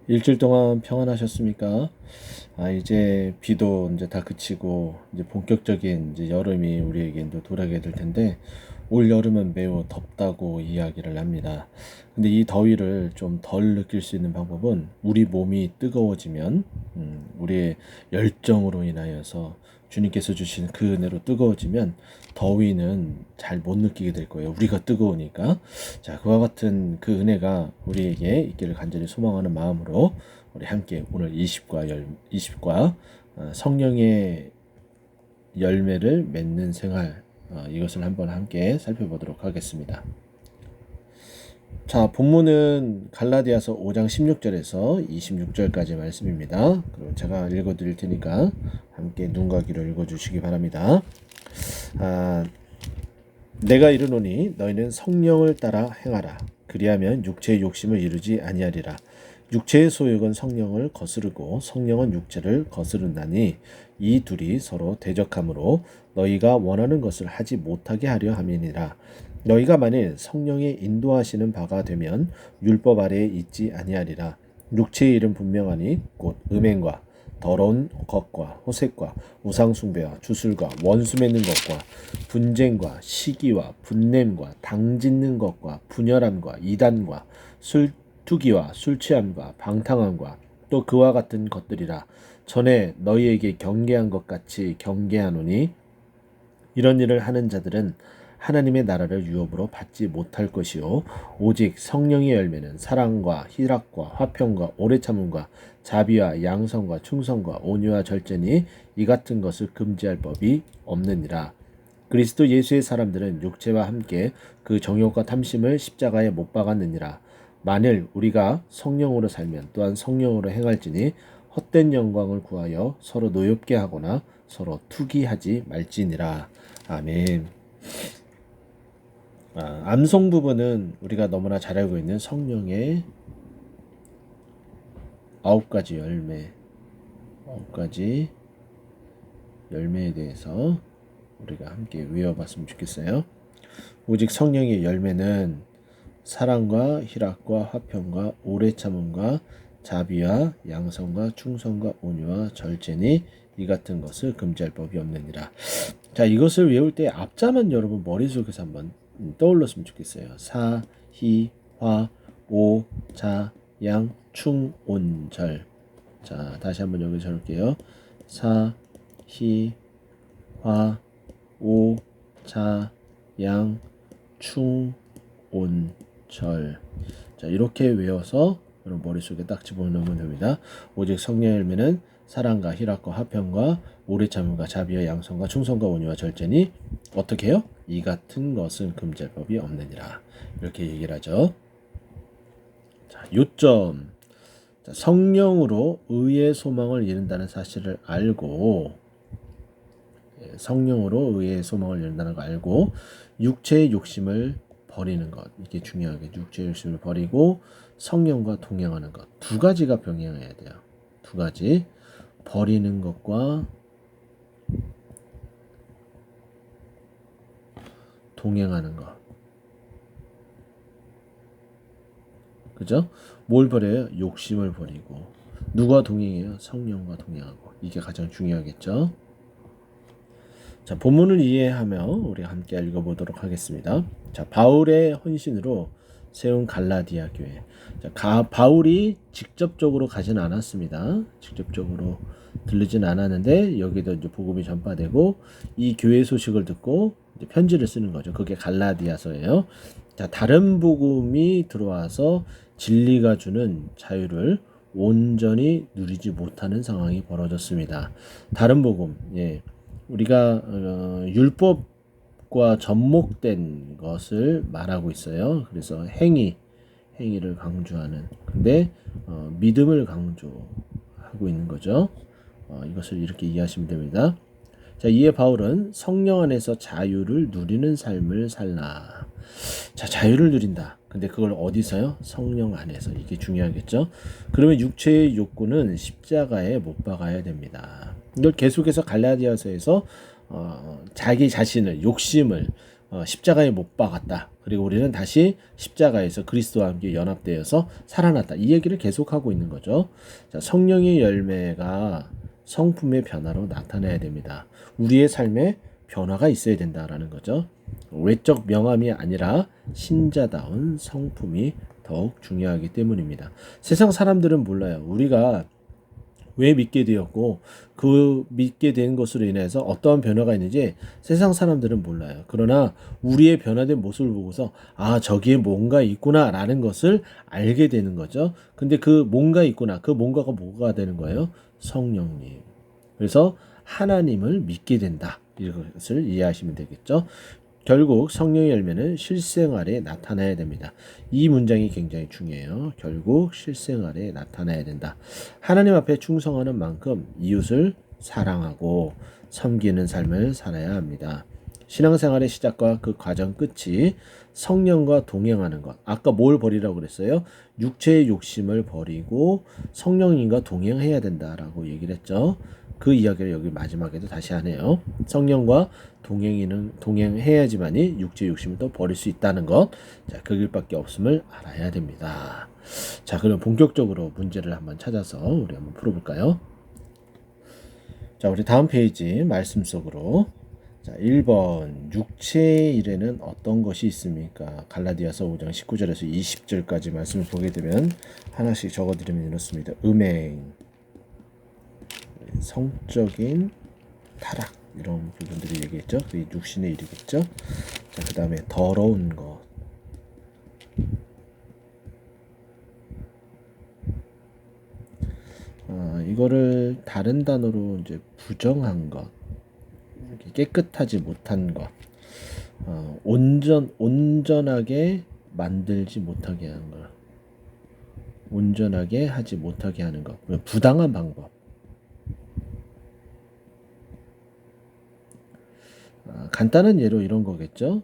일주일 동안 평안하셨습니까? 이제 비도 이제 다 그치고 이제 본격적인 이제 여름이 우리에게 이제 돌아오게 될 텐데 올 여름은 매우 덥다고 이야기를 합니다. 근데 이 더위를 좀 덜 느낄 수 있는 방법은 우리 몸이 뜨거워지면 우리의 열정으로 인하여서 주님께서 주신 그 은혜로 뜨거워지면 더위는 잘 못 느끼게 될 거예요. 우리가 뜨거우니까. 자, 그와 같은 그 은혜가 우리에게 있기를 간절히 소망하는 마음으로 우리 함께 오늘 20과 성령의 열매를 맺는 생활, 이것을 한번 함께 살펴보도록 하겠습니다. 자, 본문은 갈라디아서 5장 16절에서 26절까지 말씀입니다. 그럼 제가 읽어드릴 테니까 함께 눈과 귀로 읽어주시기 바랍니다. 내가 이르노니 너희는 성령을 따라 행하라. 그리하면 육체의 욕심을 이루지 아니하리라. 육체의 소욕은 성령을 거스르고 성령은 육체를 거스른다니 이 둘이 서로 대적하므로 너희가 원하는 것을 하지 못하게 하려 함이니라. 너희가 만일 성령의 인도하시는 바가 되면 율법 아래에 있지 아니하리라. 육체의 일은 분명하니 곧 음행과 더러운 것과 호색과 우상숭배와 주술과 원수 맺는 것과 분쟁과 시기와 분냄과 당짓는 것과 분열함과 이단과 술투기와 술취함과 방탕함과 또 그와 같은 것들이라. 전에 너희에게 경계한 것 같이 경계하노니 이런 일을 하는 자들은 하나님의 나라를 유업으로 받지 못할 것이요 오직 성령의 열매는 사랑과 희락과 화평과 오래 참음과 자비와 양성과 충성과 온유와 절제니 이 같은 것을 금지할 법이 없느니라. 그리스도 예수의 사람들은 육체와 함께 그 정욕과 탐심을 십자가에 못 박았느니라. 만일 우리가 성령으로 살면 또한 성령으로 행할지니 헛된 영광을 구하여 서로 노엽게 하거나 서로 투기하지 말지니라. 아멘. 암송 부분은 우리가 너무나 잘 알고 있는 성령의 9가지 열매에 대해서 우리가 함께 외워봤으면 좋겠어요. 오직 성령의 열매는 사랑과 희락과 화평과 오래 참음과 자비와 양성과 충성과 온유와 절제니 이 같은 것을 금지할 법이 없느니라. 자, 이것을 외울 때 앞자만 여러분 머릿속에서 한번 떠올렸으면 좋겠어요. 사, 희, 화, 오, 자, 양, 충, 온, 절. 자, 다시 한번 여기 적을게요. 사, 희, 화, 오, 자, 양, 충, 온, 절. 자, 이렇게 외워서 여러분 머릿속에 딱 집어넣으면 됩니다. 오직 성령의 열매는 사랑과 희락과 화평과 오래 참음과 자비와 양성과 충성과 온유와 절제니 어떻게 해요? 이 같은 것은 금지할 법이 없느니라. 이렇게 얘기를 하죠. 자, 요점. 자, 성령으로 의의 소망을 이룬다는 사실을 알고 성령으로 의의 소망을 이룬다는 거 알고 육체의 욕심을 버리는 것. 이게 중요하게 육체의 욕심을 버리고 성령과 동행하는 것. 두 가지가 병행해야 돼요. 두 가지. 버리는 것과 동행하는 것. 그죠? 뭘 버려요? 욕심을 버리고. 누가 동행해요? 성령과 동행하고. 이게 가장 중요하겠죠? 자, 본문을 이해하며 우리 함께 읽어보도록 하겠습니다. 자, 바울의 헌신으로 세운 갈라디아 교회. 자, 바울이 직접적으로 가진 않았습니다. 직접적으로 들르진 않았는데 여기도 이제 복음이 전파되고 이 교회 소식을 듣고 이제 편지를 쓰는 거죠. 그게 갈라디아서예요. 자, 다른 복음이 들어와서 진리가 주는 자유를 온전히 누리지 못하는 상황이 벌어졌습니다. 다른 복음, 우리가 율법과 접목된 것을 말하고 있어요. 그래서 행위를 강조하는. 근데 믿음을 강조하고 있는 거죠. 이것을 이렇게 이해하시면 됩니다. 자, 이에 바울은 성령 안에서 자유를 누리는 삶을 살라. 자, 자유를 누린다. 근데 그걸 어디서요? 성령 안에서. 이게 중요하겠죠? 그러면 육체의 욕구는 십자가에 못 박아야 됩니다. 이걸 계속해서 갈라디아서에서 자기 자신을 욕심을 십자가에 못 박았다. 그리고 우리는 다시 십자가에서 그리스도와 함께 연합되어서 살아났다. 이 얘기를 계속하고 있는 거죠. 자, 성령의 열매가 성품의 변화로 나타나야 됩니다. 우리의 삶에 변화가 있어야 된다라는 거죠. 외적 명함이 아니라 신자다운 성품이 더욱 중요하기 때문입니다. 세상 사람들은 몰라요. 우리가 왜 믿게 되었고 그 믿게 된 것으로 인해서 어떠한 변화가 있는지 세상 사람들은 몰라요. 그러나 우리의 변화된 모습을 보고서 아, 저기에 뭔가 있구나라는 것을 알게 되는 거죠. 근데 그 뭔가 있구나. 그 뭔가가 뭐가 되는 거예요? 성령님. 그래서 하나님을 믿게 된다. 이것을 이해하시면 되겠죠. 결국 성령의 열매는 실생활에 나타나야 됩니다. 이 문장이 굉장히 중요해요. 결국 실생활에 나타나야 된다. 하나님 앞에 충성하는 만큼 이웃을 사랑하고 섬기는 삶을 살아야 합니다. 신앙생활의 시작과 그 과정 끝이 성령과 동행하는 것. 아까 뭘 버리라고 그랬어요? 육체의 욕심을 버리고 성령님과 동행해야 된다라고 얘기를 했죠. 그 이야기를 여기 마지막에도 다시 하네요. 성령과 동행해야지만이 육체의 욕심을 또 버릴 수 있다는 것. 자, 그 길밖에 없음을 알아야 됩니다. 자, 그럼 본격적으로 문제를 한번 찾아서 우리 한번 풀어볼까요? 자, 우리 다음 페이지 말씀 속으로. 자, 1번 육체의 일에는 어떤 것이 있습니까? 갈라디아서 5장 19절에서 20절까지 말씀을 보게 되면 하나씩 적어드리면 이렇습니다. 음행, 성적인 타락 이런 부분들이 얘기했죠. 그게 육신의 일이겠죠. 자, 그 다음에 더러운 것, 이거를 다른 단어로 이제 부정한 것, 깨끗하지 못한 것, 온전하게 만들지 못하게 하는 것, 온전하게 하지 못하게 하는 것, 부당한 방법. 간단한 예로 이런 거겠죠.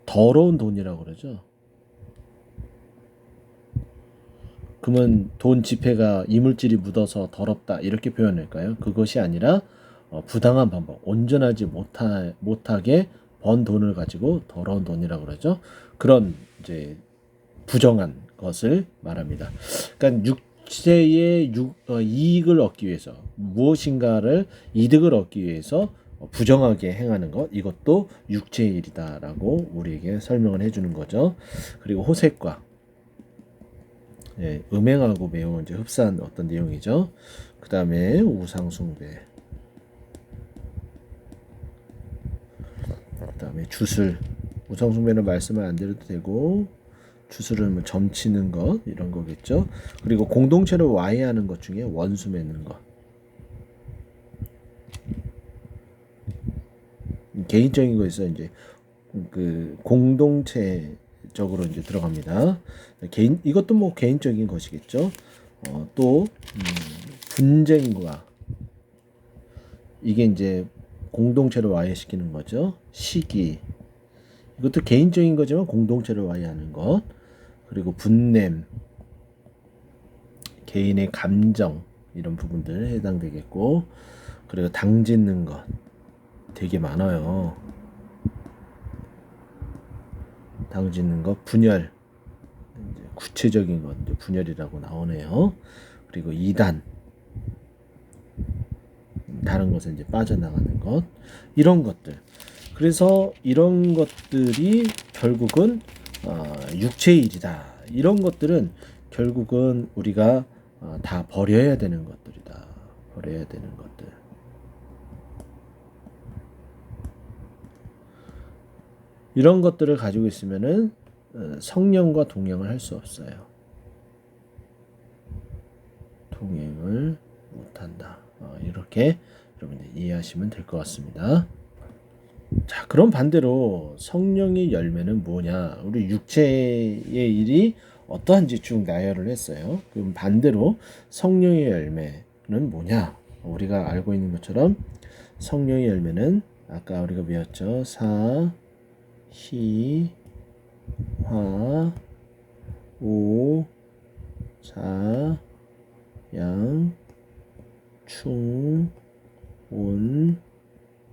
더러운 돈이라고 그러죠. 그러면 돈 지폐가 이물질이 묻어서 더럽다 이렇게 표현할까요? 그것이 아니라 부당한 방법, 온전하지 못하게 번 돈을 가지고 더러운 돈이라고 그러죠. 그런 이제 부정한 것을 말합니다. 그러니까 육체의 이익을 얻기 위해서 무엇인가를 이득을 얻기 위해서 부정하게 행하는 것, 이것도 육체의 일이다라고 우리에게 설명을 해주는 거죠. 그리고 호색과 음행하고 매우 이제 흡사한 어떤 내용이죠. 그 다음에 우상숭배, 그 다음에 주술, 우상숭배는 말씀을 안 드려도 되고 주술은 뭐 점치는 것 이런 거겠죠. 그리고 공동체를 와해하는 것 중에 원수 맺는 것, 개인적인 거에서 이제 그 공동체적으로 이제 들어갑니다. 이것도 뭐 개인적인 것이겠죠. 또 분쟁과 이게 이제 공동체를 와해시키는 거죠. 시기, 이것도 개인적인 거지만 공동체를 와해하는 것. 그리고 분냄, 개인의 감정 이런 부분들 해당되겠고, 그리고 당짓는 것 되게 많아요. 당짓는 것, 분열, 이제 구체적인 것 이제 분열이라고 나오네요. 그리고 이단, 다른 것은 이제 빠져나가는 것, 이런 것들. 그래서 이런 것들이 결국은 육체의 일이다. 이런 것들은 결국은 우리가 다 버려야 되는 것들이다. 버려야 되는 것들. 이런 것들을 가지고 있으면은 성령과 동행을 할 수 없어요. 동행을 못한다. 이렇게 여러분들 이해하시면 될 것 같습니다. 자, 그럼 반대로 성령의 열매는 뭐냐? 우리 육체의 일이 어떠한지 쭉 나열을 했어요. 그럼 반대로 성령의 열매는 뭐냐? 우리가 알고 있는 것처럼 성령의 열매는 아까 우리가 배웠죠. 사, 희, 화, 오, 사, 양, 충, 온,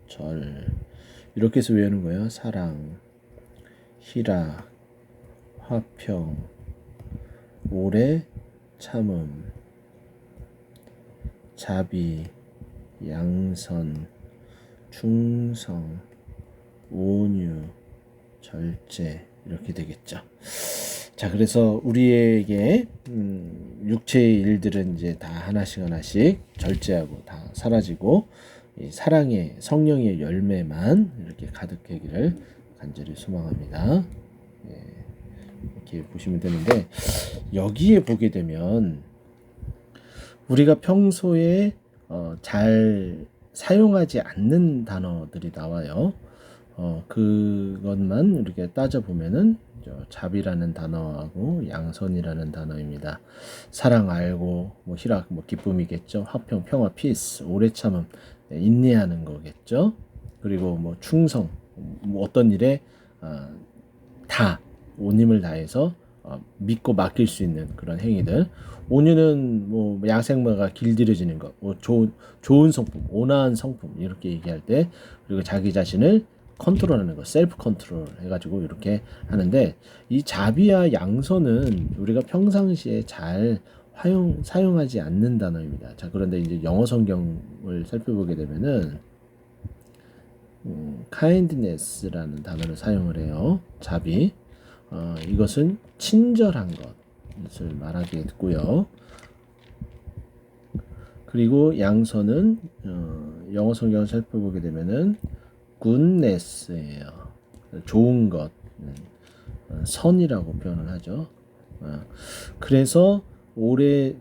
절. 이렇게 해서 외우는 거예요. 사랑, 희락, 화평, 오래 참음, 자비, 양선, 충성, 온유, 절제 이렇게 되겠죠. 자, 그래서 우리에게 육체의 일들은 이제 다 하나씩 절제하고 다 사라지고 이 사랑의 성령의 열매만 이렇게 가득하기를 간절히 소망합니다. 이렇게 보시면 되는데 여기에 보게 되면 우리가 평소에 잘 사용하지 않는 단어들이 나와요. 그것만 이렇게 따져보면은 자비라는 단어하고 양선이라는 단어입니다. 사랑 알고 뭐 희락 뭐 기쁨이겠죠. 화평 평화 피스 오래 참음 인내하는 거겠죠. 그리고 뭐 충성 뭐 어떤 일에 다 온 힘을 다해서 믿고 맡길 수 있는 그런 행위들. 온유는 뭐 야생마가 길들여지는 것, 뭐 좋은 성품, 온화한 성품 이렇게 얘기할 때 그리고 자기 자신을 컨트롤하는 거, 셀프 컨트롤 해가지고 이렇게 하는데 이 자비와 양선은 우리가 평상시에 잘 사용하지 않는 단어입니다. 자, 그런데 이제 영어 성경을 살펴보게 되면은 kindness라는 단어를 사용을 해요. 자비. 이것은 친절한 것을 말하게 했고요. 그리고 양선은 영어 성경을 살펴보게 되면은 goodness예요. 좋은 것, 선이라고 표현을 하죠. 그래서 오래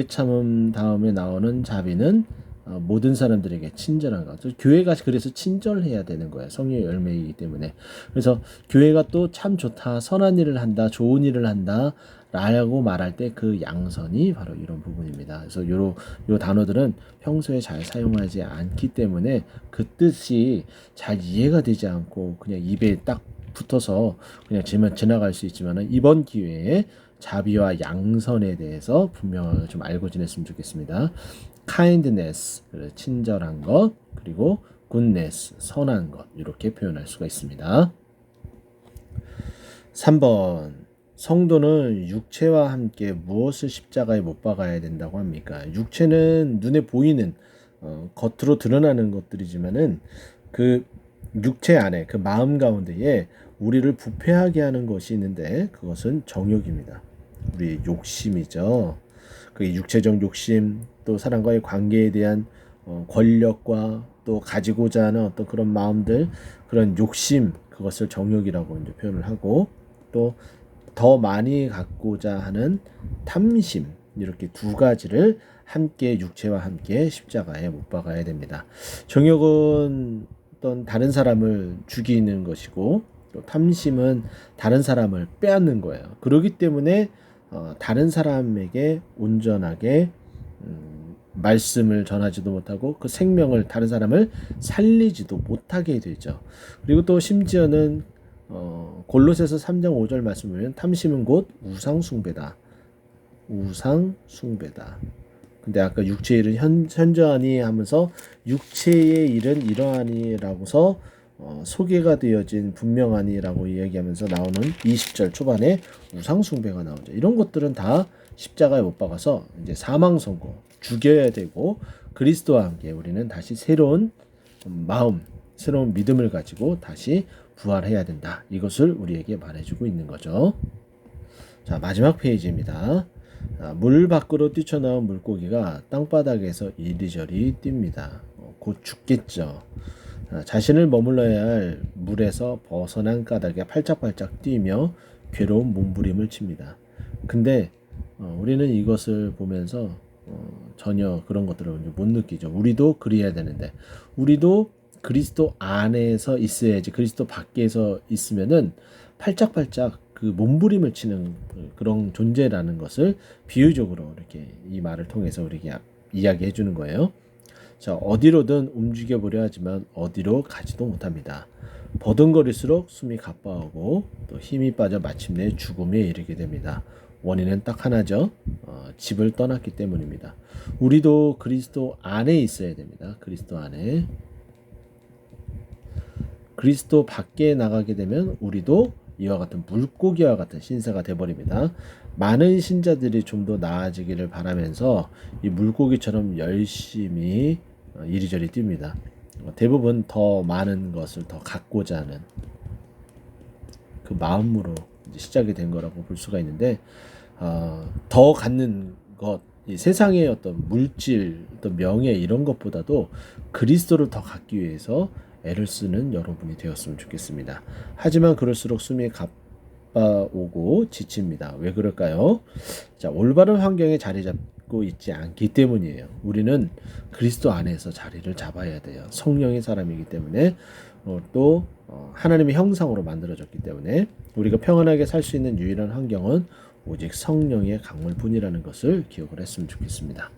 참음 다음에 나오는 자비는 모든 사람들에게 친절한 것. 교회가 그래서 친절해야 되는 거예요. 성령의 열매이기 때문에. 그래서 교회가 또 참 좋다, 선한 일을 한다, 좋은 일을 한다 라고 말할 때 그 양선이 바로 이런 부분입니다. 그래서 요 단어들은 평소에 잘 사용하지 않기 때문에 그 뜻이 잘 이해가 되지 않고 그냥 입에 딱 붙어서 그냥 지나갈 수 있지만 이번 기회에 자비와 양선에 대해서 분명하게 좀 알고 지냈으면 좋겠습니다. kindness, 친절한 것, 그리고 goodness, 선한 것 이렇게 표현할 수가 있습니다. 3번 성도는 육체와 함께 무엇을 십자가에 못 박아야 된다고 합니까? 육체는 눈에 보이는 겉으로 드러나는 것들이지만은 그 육체 안에 그 마음 가운데에 우리를 부패하게 하는 것이 있는데 그것은 정욕입니다. 우리의 욕심이죠. 그 육체적 욕심, 또 사람과의 관계에 대한 권력과 또 가지고자 하는 어떤 그런 마음들, 그런 욕심, 그것을 정욕이라고 이제 표현을 하고 또 더 많이 갖고자 하는 탐심, 이렇게 두 가지를 함께 육체와 함께 십자가에 못 박아야 됩니다. 정욕은 어떤 다른 사람을 죽이는 것이고 또 탐심은 다른 사람을 빼앗는 거예요. 그렇기 때문에 다른 사람에게 온전하게 말씀을 전하지도 못하고 그 생명을 다른 사람을 살리지도 못하게 되죠. 그리고 또 심지어는 골로새서 3장 5절 말씀을 보면 탐심은 곧 우상숭배다. 우상숭배다. 근데 아까 육체의 일은 현저하니 하면서 육체의 일은 이러하니라고서 소개가 되어진 분명하니라고 이야기하면서 나오는 20절 초반에 우상숭배가 나오죠. 이런 것들은 다 십자가에 못 박아서 이제 사망 선고, 죽여야 되고 그리스도와 함께 우리는 다시 새로운 마음, 새로운 믿음을 가지고 다시 부활해야 된다. 이것을 우리에게 말해주고 있는 거죠. 자, 마지막 페이지입니다. 물 밖으로 뛰쳐나온 물고기가 땅바닥에서 이리저리 뜁니다. 곧 죽겠죠. 자신을 머물러야 할 물에서 벗어난 까닭에 팔짝팔짝 뛰며 괴로운 몸부림을 칩니다. 근데 우리는 이것을 보면서 전혀 그런 것들을 못 느끼죠. 우리도 그래야 되는데 우리도 그리스도 안에서 있어야지 그리스도 밖에서 있으면은 팔짝팔짝 그 몸부림을 치는 그런 존재라는 것을 비유적으로 이렇게 이 말을 통해서 우리에게 이야기해 주는 거예요. 자, 어디로든 움직여 보려 하지만 어디로 가지도 못합니다. 버둥거릴수록 숨이 가빠오고 또 힘이 빠져 마침내 죽음에 이르게 됩니다. 원인은 딱 하나죠. 집을 떠났기 때문입니다. 우리도 그리스도 안에 있어야 됩니다. 그리스도 안에. 그리스도 밖에 나가게 되면 우리도 이와 같은 물고기와 같은 신세가 되어버립니다. 많은 신자들이 좀 더 나아지기를 바라면서 이 물고기처럼 열심히 이리저리 뜁니다. 대부분 더 많은 것을 더 갖고자 하는 그 마음으로 이제 시작이 된 거라고 볼 수가 있는데, 더 갖는 것, 이 세상의 어떤 물질, 어떤 명예 이런 것보다도 그리스도를 더 갖기 위해서 애를 쓰는 여러분이 되었으면 좋겠습니다. 하지만 그럴수록 숨이 가빠오고 지칩니다. 왜 그럴까요? 자, 올바른 환경에 자리 잡고 있지 않기 때문이에요. 우리는 그리스도 안에서 자리를 잡아야 돼요. 성령의 사람이기 때문에, 또 하나님의 형상으로 만들어졌기 때문에 우리가 평안하게 살 수 있는 유일한 환경은 오직 성령의 강물뿐이라는 것을 기억을 했으면 좋겠습니다.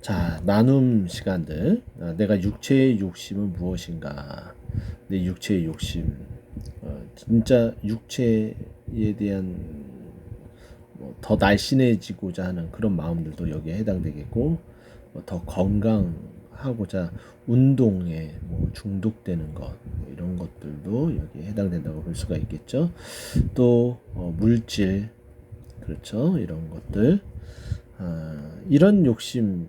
자, 나눔 시간들. 내가 육체의 욕심은 무엇인가? 내 육체의 욕심. 진짜 육체에 대한 더 날씬해지고자 하는 그런 마음들도 여기에 해당되겠고, 더 건강하고자 운동에 중독되는 것, 이런 것들도 여기에 해당된다고 볼 수가 있겠죠. 또 물질, 그렇죠, 이런 것들, 이런 욕심을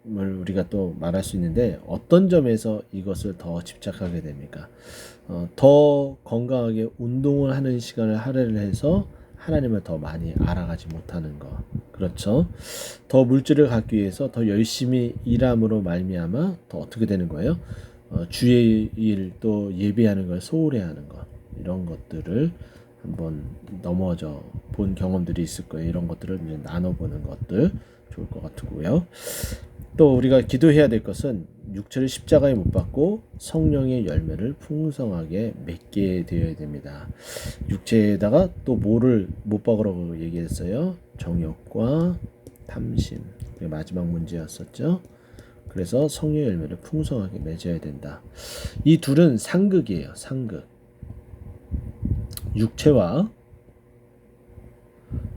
우리가 또 말할 수 있는데, 어떤 점에서 이것을 더 집착하게 됩니까? 더 건강하게 운동을 하는 시간을 할애를 해서 하나님을 더 많이 알아가지 못하는 것, 그렇죠. 더 물질을 갖기 위해서 더 열심히 일함으로 말미암아 더 어떻게 되는 거예요? 주의 일, 또 예배하는 걸 소홀해하는 것, 이런 것들을 한번 넘어져 본 경험들이 있을 거예요. 이런 것들을 이제 나눠보는 것들 좋을 것 같고요. 또 우리가 기도해야 될 것은 육체를 십자가에 못 박고 성령의 열매를 풍성하게 맺게 되어야 됩니다. 육체에다가 또 뭐를 못 박으라고 얘기했어요? 정욕과 탐심. 그게 마지막 문제였었죠. 그래서 성령의 열매를 풍성하게 맺어야 된다. 이 둘은 상극이에요. 상극. 육체와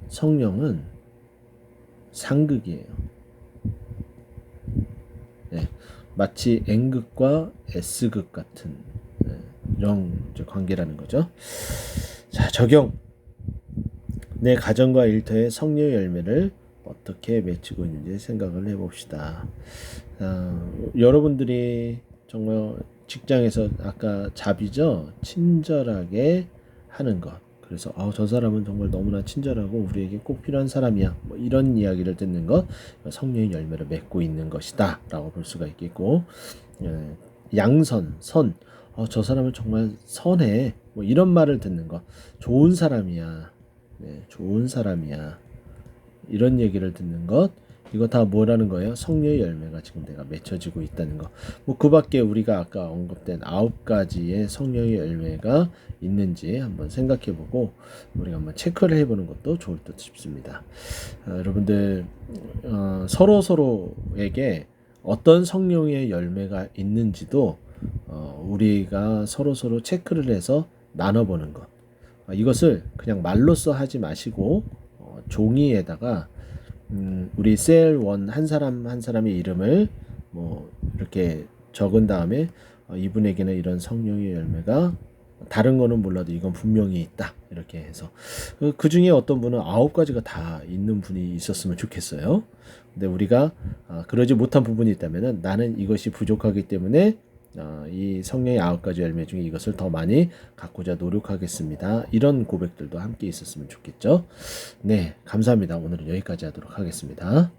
성령은 상극이에요. 네, 마치 N극과 S극 같은 이런 관계라는 거죠. 자, 적용. 내 가정과 일터의 성령의 열매를 어떻게 맺히고 있는지 생각을 해봅시다. 여러분들이 정말 직장에서 아까 잡이죠? 친절하게 하는 것. 그래서 저 사람은 정말 너무나 친절하고 우리에게 꼭 필요한 사람이야. 이런 이야기를 듣는 것, 성령의 열매를 맺고 있는 것이다 라고 볼 수가 있겠고, 양선, 선. 저 사람은 정말 선해. 이런 말을 듣는 것. 좋은 사람이야. 네, 좋은 사람이야. 이런 얘기를 듣는 것. 이거 다 뭐라는 거예요? 성령의 열매가 지금 내가 맺혀지고 있다는 거. 그 밖에 우리가 아까 언급된 9가지의 성령의 열매가 있는지 한번 생각해보고 우리가 한번 체크를 해보는 것도 좋을 듯 싶습니다. 여러분들 서로에게 어떤 성령의 열매가 있는지도 우리가 서로 체크를 해서 나눠보는 것. 이것을 그냥 말로써 하지 마시고 종이에다가 우리 셀1 한 사람 한 사람의 이름을 이렇게 적은 다음에 이분에게는 이런 성령의 열매가 다른 거는 몰라도 이건 분명히 있다, 이렇게 해서 그 중에 어떤 분은 9가지가 다 있는 분이 있었으면 좋겠어요. 근데 우리가 그러지 못한 부분이 있다면은 나는 이것이 부족하기 때문에 이 성령의 9가지 열매 중에 이것을 더 많이 갖고자 노력하겠습니다. 이런 고백들도 함께 있었으면 좋겠죠. 네, 감사합니다. 오늘은 여기까지 하도록 하겠습니다.